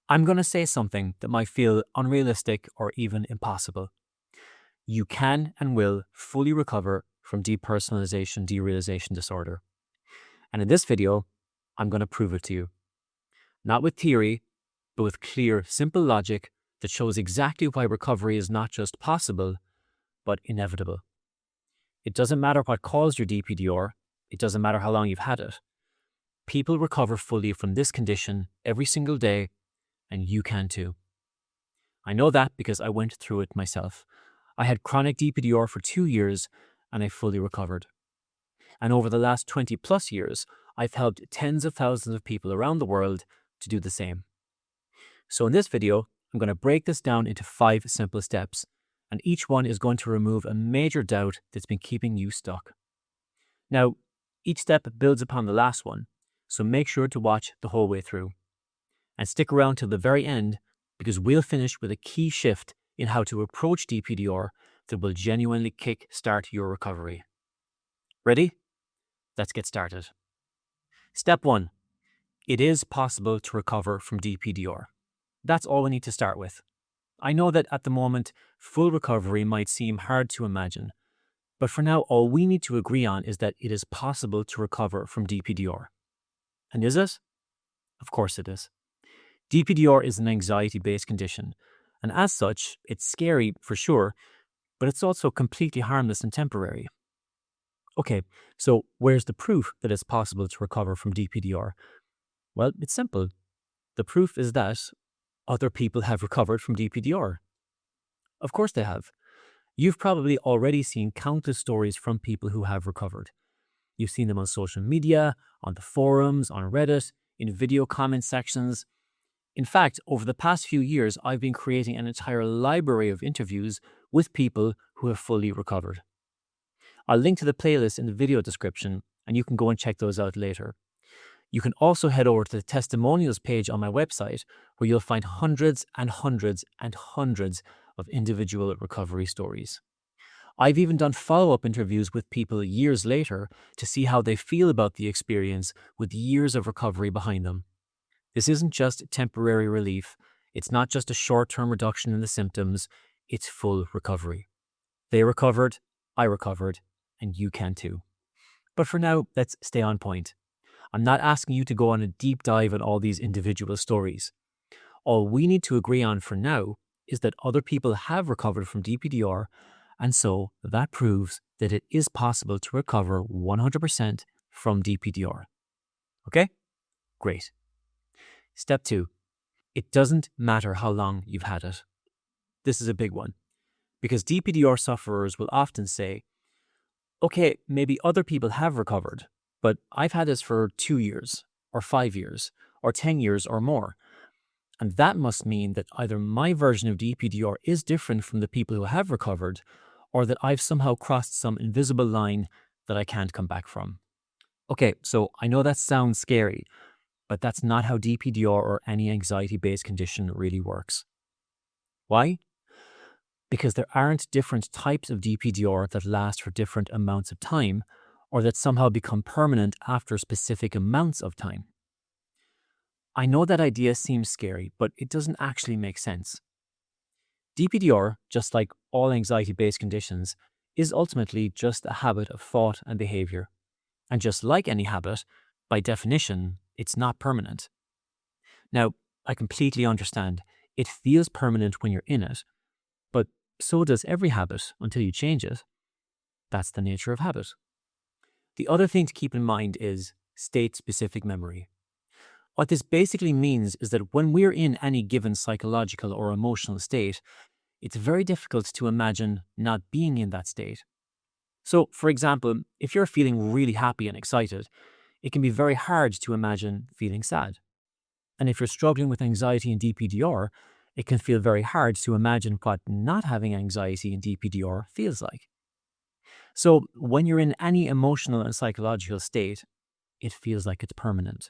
I'm going to say something that might feel unrealistic or even impossible. You can and will fully recover from depersonalization derealization disorder. And in this video, I'm going to prove it to you. Not with theory, but with clear, simple logic that shows exactly why recovery is not just possible, but inevitable. It doesn't matter what caused your DPDR, it doesn't matter how long you've had it. People recover fully from this condition every single day, and you can too. I know that because I went through it myself. I had chronic DPDR for 2 years, and I fully recovered. And over the last 20 plus years, I've helped tens of thousands of people around the world to do the same. So in this video, I'm going to break this down into 5 simple steps, and each one is going to remove a major doubt that's been keeping you stuck. Now, each step builds upon the last one, so make sure to watch the whole way through. And stick around till the very end, because we'll finish with a key shift in how to approach DPDR that will genuinely kick-start your recovery. Ready? Let's get started. Step 1. It is possible to recover from DPDR. That's all we need to start with. I know that at the moment, full recovery might seem hard to imagine, but for now, all we need to agree on is that it is possible to recover from DPDR. And is it? Of course it is. DPDR is an anxiety-based condition, and as such, it's scary for sure, but it's also completely harmless and temporary. Okay, so where's the proof that it's possible to recover from DPDR? Well, it's simple. The proof is that other people have recovered from DPDR. Of course they have. You've probably already seen countless stories from people who have recovered. You've seen them on social media, on the forums, on Reddit, in video comment sections. In fact, over the past few years, I've been creating an entire library of interviews with people who have fully recovered. I'll link to the playlist in the video description, and you can go and check those out later. You can also head over to the testimonials page on my website, where you'll find hundreds and hundreds and hundreds of individual recovery stories. I've even done follow-up interviews with people years later to see how they feel about the experience with years of recovery behind them. This isn't just temporary relief. It's not just a short-term reduction in the symptoms. It's full recovery. They recovered, I recovered, and you can too. But for now, let's stay on point. I'm not asking you to go on a deep dive on all these individual stories. All we need to agree on for now is that other people have recovered from DPDR, and so that proves that it is possible to recover 100% from DPDR. Okay? Great. Step 2. It doesn't matter how long you've had it. This is a big one, because DPDR sufferers will often say, okay, maybe other people have recovered, but I've had this for 2 years, or 5 years, or 10 years or more. And that must mean that either my version of DPDR is different from the people who have recovered, or that I've somehow crossed some invisible line that I can't come back from. Okay, so I know that sounds scary, but that's not how DPDR or any anxiety-based condition really works. Why? Because there aren't different types of DPDR that last for different amounts of time, or that somehow become permanent after specific amounts of time. I know that idea seems scary, but it doesn't actually make sense. DPDR, just like all anxiety-based conditions, is ultimately just a habit of thought and behavior. And just like any habit, by definition, it's not permanent. Now, I completely understand. It feels permanent when you're in it, but so does every habit until you change it. That's the nature of habit. The other thing to keep in mind is state-specific memory. What this basically means is that when we're in any given psychological or emotional state, it's very difficult to imagine not being in that state. So, for example, if you're feeling really happy and excited, it can be very hard to imagine feeling sad. And if you're struggling with anxiety and DPDR, it can feel very hard to imagine what not having anxiety and DPDR feels like. So, when you're in any emotional and psychological state, it feels like it's permanent.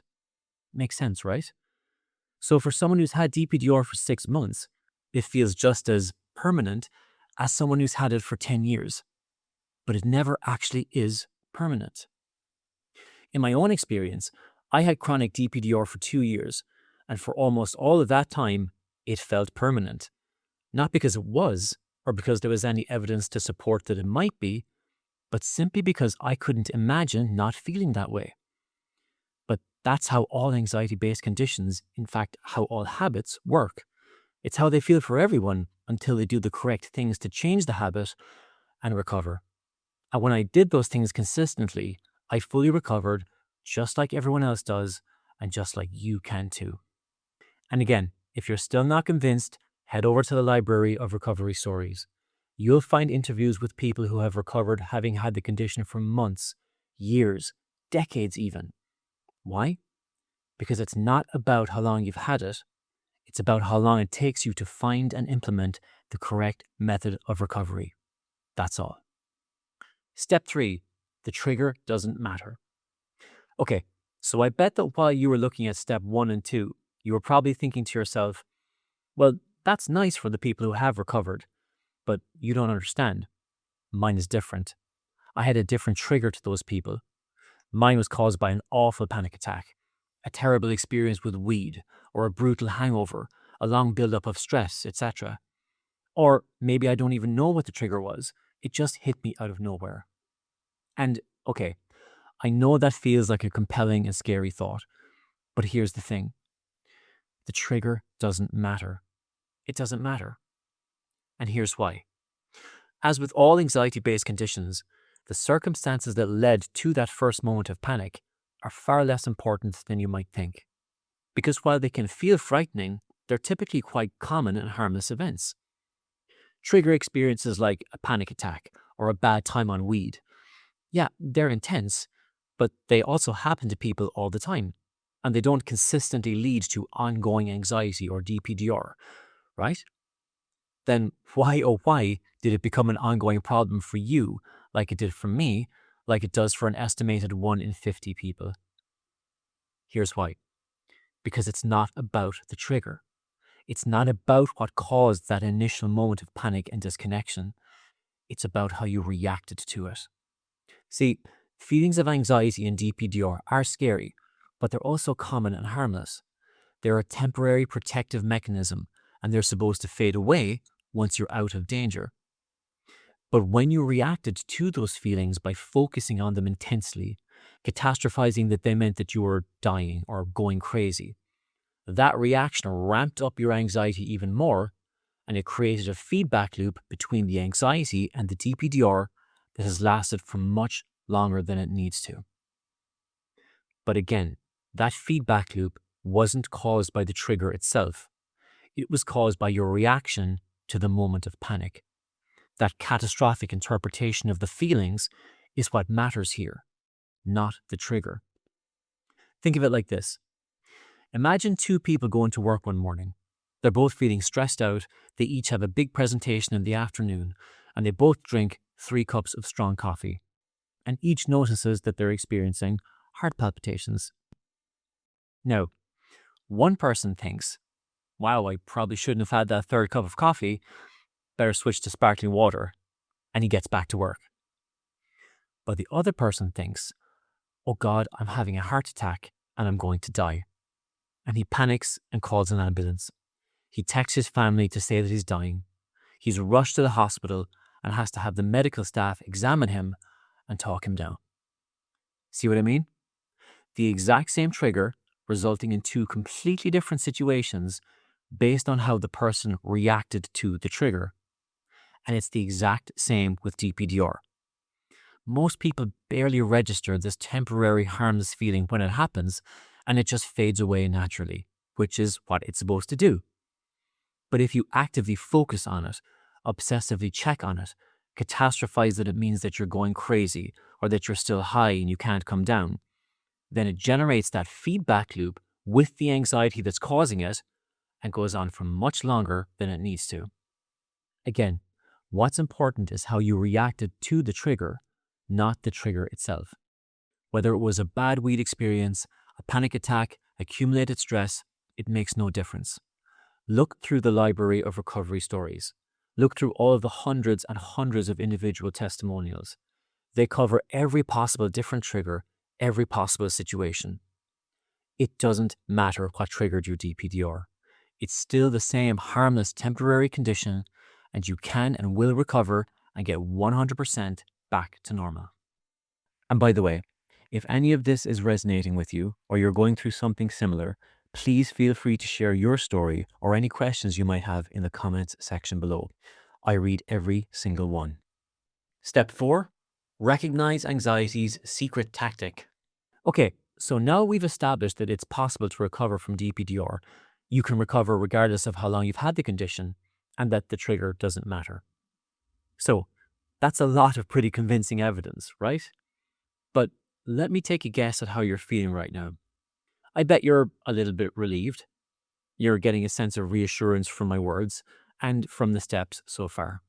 Makes sense, right? So for someone who's had DPDR for 6 months, it feels just as permanent as someone who's had it for 10 years. But it never actually is permanent. In my own experience, I had chronic DPDR for 2 years, And for almost all of that time, it felt permanent. Not because it was, or because there was any evidence to support that it might be, but simply because I couldn't imagine not feeling that way. But that's how all anxiety-based conditions, in fact, how all habits work. It's how they feel for everyone until they do the correct things to change the habit and recover. And when I did those things consistently, I fully recovered just like everyone else does and just like you can too. And again, if you're still not convinced, head over to the Library of Recovery Stories. You'll find interviews with people who have recovered having had the condition for months, years, decades even. Why? Because it's not about how long you've had it. It's about how long it takes you to find and implement the correct method of recovery. That's all. Step 3, the trigger doesn't matter. Okay, so I bet that while you were looking at step 1 and 2, you were probably thinking to yourself, well, that's nice for the people who have recovered, but you don't understand. Mine is different. I had a different trigger to those people. Mine was caused by an awful panic attack, a terrible experience with weed, or a brutal hangover, a long build-up of stress, etc. Or maybe I don't even know what the trigger was. It just hit me out of nowhere. And, okay, I know that feels like a compelling and scary thought, but here's the thing. The trigger doesn't matter. It doesn't matter. And here's why. As with all anxiety-based conditions, the circumstances that led to that first moment of panic are far less important than you might think. Because while they can feel frightening, they're typically quite common and harmless events. Trigger experiences like a panic attack or a bad time on weed. Yeah, they're intense, but they also happen to people all the time, and they don't consistently lead to ongoing anxiety or DPDR, right? Then why, oh why, did it become an ongoing problem for you, like it did for me, like it does for an estimated 1 in 50 people? Here's why. Because it's not about the trigger. It's not about what caused that initial moment of panic and disconnection. It's about how you reacted to it. See, feelings of anxiety and DPDR are scary, but they're also common and harmless. They're a temporary protective mechanism, and they're supposed to fade away once you're out of danger. But when you reacted to those feelings by focusing on them intensely, catastrophizing that they meant that you were dying or going crazy, that reaction ramped up your anxiety even more, and it created a feedback loop between the anxiety and the DPDR that has lasted for much longer than it needs to. But again, that feedback loop wasn't caused by the trigger itself. It was caused by your reaction to the moment of panic. That catastrophic interpretation of the feelings is what matters here, not the trigger. Think of it like this. Imagine 2 people going to work one morning. They're both feeling stressed out, they each have a big presentation in the afternoon, and they both drink 3 cups of strong coffee. And each notices that they're experiencing heart palpitations. Now, one person thinks, wow, I probably shouldn't have had that 3rd cup of coffee, better switch to sparkling water, and he gets back to work. But the other person thinks, oh God, I'm having a heart attack and I'm going to die. And he panics and calls an ambulance. He texts his family to say that he's dying. He's rushed to the hospital and has to have the medical staff examine him and talk him down. See what I mean? The exact same trigger resulting in 2 completely different situations based on how the person reacted to the trigger. And it's the exact same with DPDR. Most people barely register this temporary harmless feeling when it happens, and it just fades away naturally, which is what it's supposed to do. But if you actively focus on it, obsessively check on it, catastrophize that it means that you're going crazy or that you're still high and you can't come down, then it generates that feedback loop with the anxiety that's causing it and goes on for much longer than it needs to. Again, what's important is how you reacted to the trigger, not the trigger itself. Whether it was a bad weed experience, a panic attack, accumulated stress, it makes no difference. Look through the Library of Recovery Stories. Look through all of the hundreds and hundreds of individual testimonials. They cover every possible different trigger, every possible situation. It doesn't matter what triggered your DPDR. It's still the same harmless temporary condition, and you can and will recover and get 100% back to normal. And by the way, if any of this is resonating with you or you're going through something similar, please feel free to share your story or any questions you might have in the comments section below. I read every single one. Step 4, recognize anxiety's secret tactic. Okay, so now we've established that it's possible to recover from DPDR. You can recover regardless of how long you've had the condition, and that the trigger doesn't matter. So that's a lot of pretty convincing evidence, right? But let me take a guess at how you're feeling right now. I bet you're a little bit relieved. You're getting a sense of reassurance from my words and from the steps so far.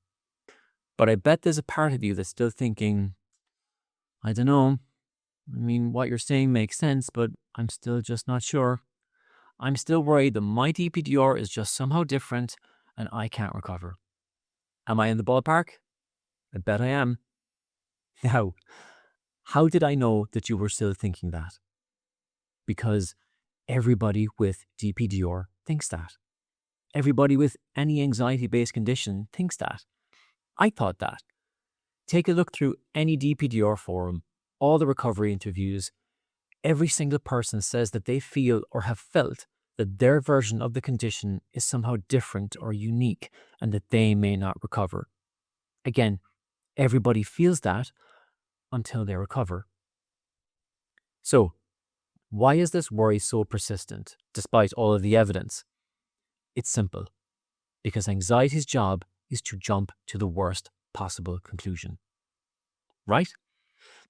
But I bet there's a part of you that's still thinking, I don't know. I mean, what you're saying makes sense, but I'm still just not sure. I'm still worried that my DPDR is just somehow different and I can't recover. Am I in the ballpark? I bet I am. Now, how did I know that you were still thinking that? Because everybody with DPDR thinks that. Everybody with any anxiety-based condition thinks that. I thought that. Take a look through any DPDR forum, all the recovery interviews. Every single person says that they feel or have felt that their version of the condition is somehow different or unique and that they may not recover. Again, everybody feels that until they recover. So, why is this worry so persistent despite all of the evidence? It's simple. Because anxiety's job is to jump to the worst possible conclusion. Right?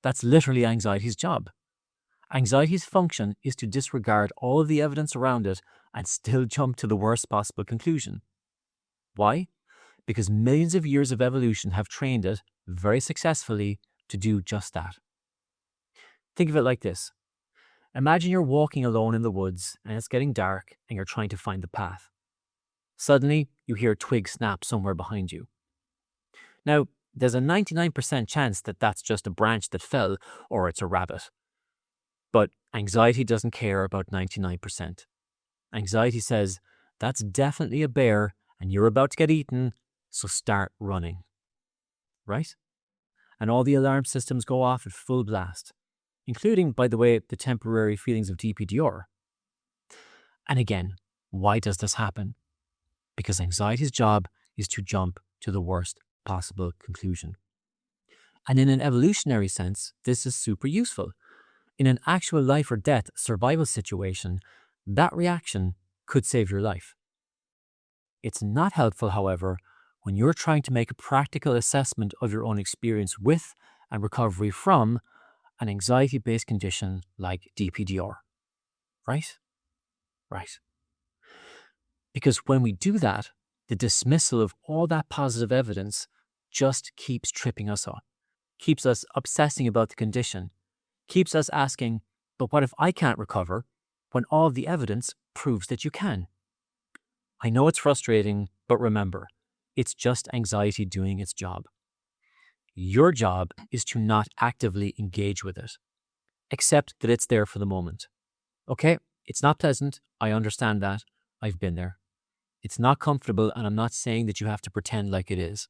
That's literally anxiety's job. Anxiety's function is to disregard all of the evidence around it and still jump to the worst possible conclusion. Why? Because millions of years of evolution have trained it very successfully to do just that. Think of it like this. Imagine you're walking alone in the woods and it's getting dark and you're trying to find the path. Suddenly, you hear a twig snap somewhere behind you. Now, there's a 99% chance that that's just a branch that fell or it's a rabbit. But anxiety doesn't care about 99%. Anxiety says, that's definitely a bear and you're about to get eaten, so start running. Right? And all the alarm systems go off at full blast, including, by the way, the temporary feelings of DPDR. And again, why does this happen? Because anxiety's job is to jump to the worst possible conclusion. And in an evolutionary sense, this is super useful. In an actual life or death survival situation, that reaction could save your life. It's not helpful, however, when you're trying to make a practical assessment of your own experience with and recovery from an anxiety-based condition like DPDR. Right? Right. Because when we do that, the dismissal of all that positive evidence just keeps tripping us up, keeps us obsessing about the condition, keeps us asking, but what if I can't recover when all of the evidence proves that you can? I know it's frustrating, but remember, it's just anxiety doing its job. Your job is to not actively engage with it. Accept that it's there for the moment. Okay, it's not pleasant. I understand that. I've been there. It's not comfortable, and I'm not saying that you have to pretend like it is.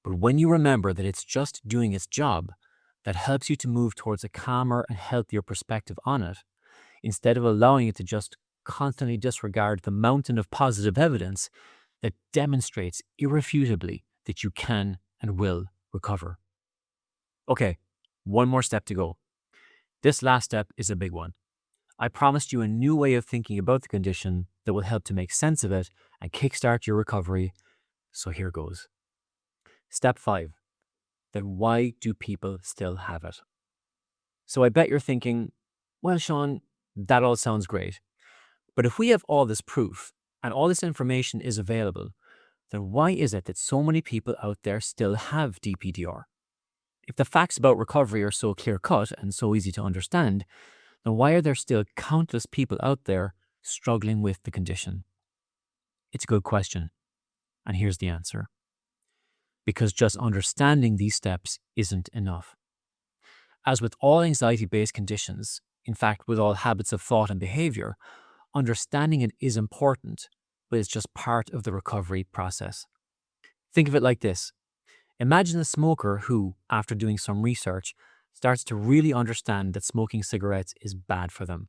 But when you remember that it's just doing its job, that helps you to move towards a calmer and healthier perspective on it, instead of allowing it to just constantly disregard the mountain of positive evidence that demonstrates irrefutably that you can and will recover. Okay, one more step to go. This last step is a big one. I promised you a new way of thinking about the condition that will help to make sense of it and kickstart your recovery. So here goes. Step 5. Then why do people still have it? So I bet you're thinking, well, Sean, that all sounds great. But if we have all this proof and all this information is available, then why is it that so many people out there still have DPDR? If the facts about recovery are so clear-cut and so easy to understand, then why are there still countless people out there struggling with the condition? It's a good question, and here's the answer. Because just understanding these steps isn't enough. As with all anxiety-based conditions, In fact, with all habits of thought and behavior, understanding it is important, but it's just part of the recovery process. Think of it like this. Imagine a smoker who, after doing some research, starts to really understand that smoking cigarettes is bad for them.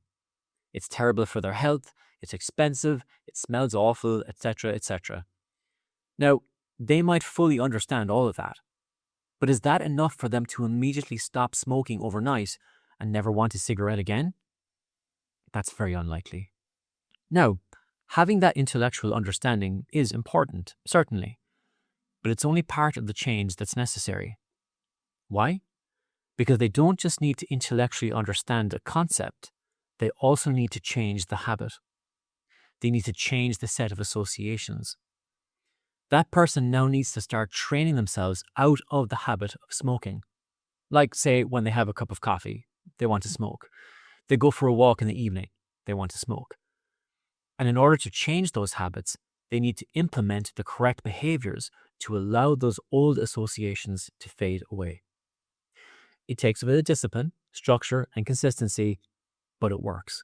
It's terrible for their health, it's expensive, it smells awful, etc., etc. Now, they might fully understand all of that, but is that enough for them to immediately stop smoking overnight and never want a cigarette again? That's very unlikely. Now, having that intellectual understanding is important, certainly, but it's only part of the change that's necessary. Why? Because they don't just need to intellectually understand a concept, they also need to change the habit. They need to change the set of associations. That person now needs to start training themselves out of the habit of smoking. Like, say, when they have a cup of coffee, they want to smoke. They go for a walk in the evening, they want to smoke. And in order to change those habits, they need to implement the correct behaviors to allow those old associations to fade away. It takes a bit of discipline, structure, and consistency, but it works.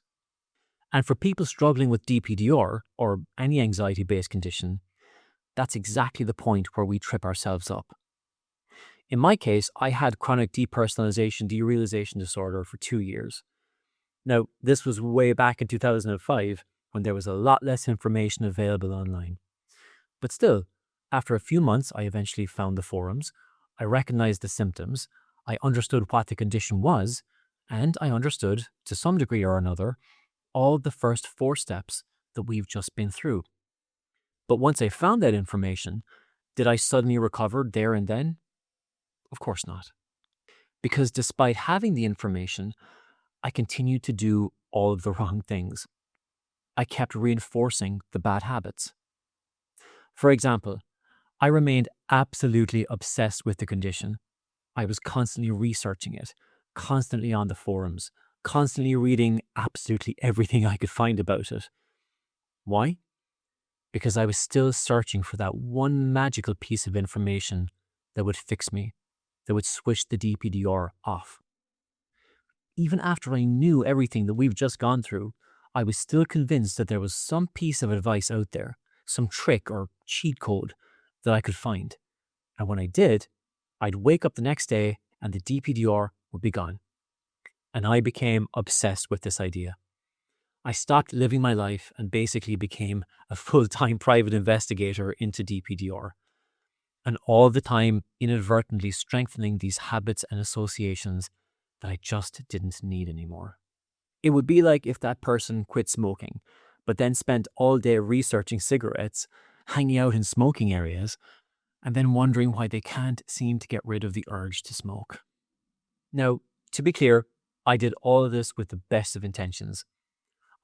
And for people struggling with DPDR or any anxiety-based condition, that's exactly the point where we trip ourselves up. In my case, I had chronic depersonalization derealization disorder for 2 years. Now, this was way back in 2005 when there was a lot less information available online. But still, after a few months, I eventually found the forums, I recognized the symptoms, I understood what the condition was, and I understood, to some degree or another, all the first 4 steps that we've just been through. But once I found that information, did I suddenly recover there and then? Of course not. Because despite having the information, I continued to do all of the wrong things. I kept reinforcing the bad habits. For example, I remained absolutely obsessed with the condition. I was constantly researching it, constantly on the forums, constantly reading absolutely everything I could find about it. Why? Because I was still searching for that one magical piece of information that would fix me, that would switch the DPDR off. Even after I knew everything that we've just gone through, I was still convinced that there was some piece of advice out there, some trick or cheat code that I could find. And when I did, I'd wake up the next day and the DPDR would be gone. And I became obsessed with this idea. I stopped living my life and basically became a full-time private investigator into DPDR. And all the time inadvertently strengthening these habits and associations that I just didn't need anymore. It would be like if that person quit smoking, but then spent all day researching cigarettes, hanging out in smoking areas, and then wondering why they can't seem to get rid of the urge to smoke. Now, to be clear, I did all of this with the best of intentions.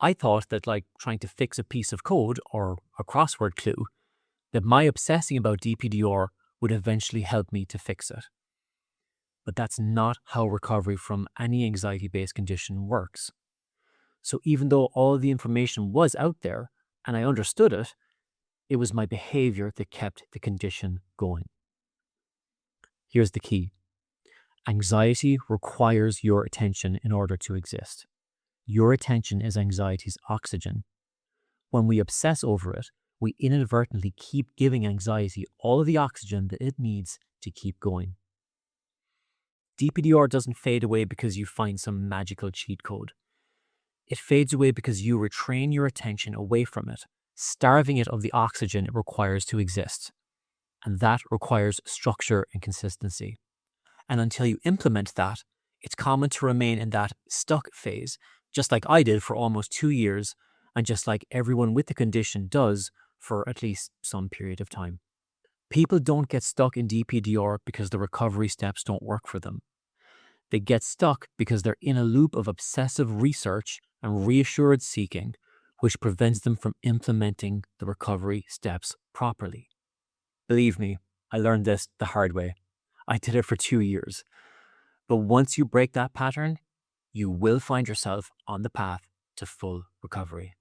I thought that, like trying to fix a piece of code or a crossword clue, that my obsessing about DPDR would eventually help me to fix it. But that's not how recovery from any anxiety-based condition works. So even though all the information was out there and I understood it, it was my behavior that kept the condition going. Here's the key. Anxiety requires your attention in order to exist. Your attention is anxiety's oxygen. When we obsess over it, we inadvertently keep giving anxiety all of the oxygen that it needs to keep going. DPDR doesn't fade away because you find some magical cheat code. It fades away because you retrain your attention away from it, starving it of the oxygen it requires to exist. And that requires structure and consistency. And until you implement that, it's common to remain in that stuck phase, just like I did for almost 2 years, and just like everyone with the condition does for at least some period of time. People don't get stuck in DPDR because the recovery steps don't work for them. They get stuck because they're in a loop of obsessive research and reassured seeking, which prevents them from implementing the recovery steps properly. Believe me, I learned this the hard way. I did it for 2 years. But once you break that pattern, you will find yourself on the path to full recovery.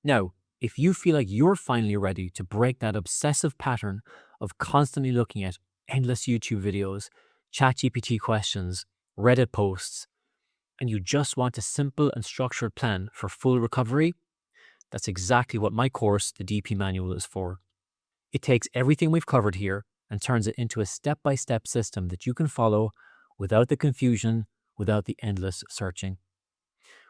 Now, if you feel like you're finally ready to break that obsessive pattern of constantly looking at endless YouTube videos, ChatGPT questions, Reddit posts, and you just want a simple and structured plan for full recovery, that's exactly what my course, the DP Manual, is for. It takes everything we've covered here and turns it into a step-by-step system that you can follow without the confusion, without the endless searching.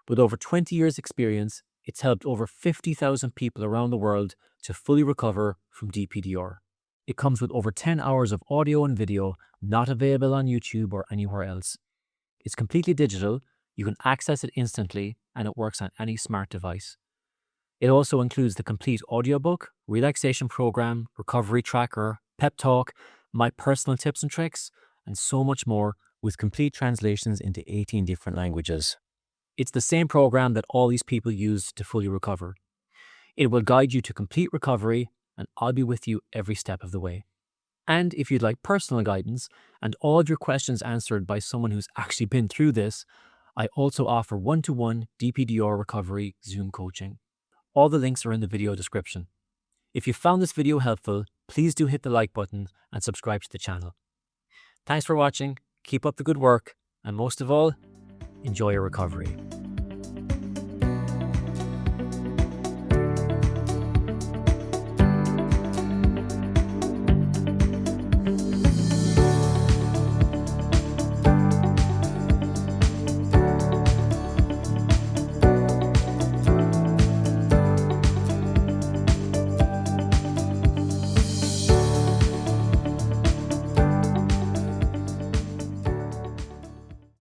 With over 20 years' experience, it's helped over 50,000 people around the world to fully recover from DPDR. It comes with over 10 hours of audio and video not available on YouTube or anywhere else. It's completely digital, you can access it instantly, and it works on any smart device. It also includes the complete audiobook, relaxation program, recovery tracker, pep talk, my personal tips and tricks, and so much more, with complete translations into 18 different languages. It's the same program that all these people used to fully recover. It will guide you to complete recovery, and I'll be with you every step of the way. And if you'd like personal guidance and all of your questions answered by someone who's actually been through this, I also offer one-to-one DPDR recovery Zoom coaching. All the links are in the video description. If you found this video helpful, please do hit the like button and subscribe to the channel. Thanks for watching, keep up the good work, and most of all, enjoy your recovery.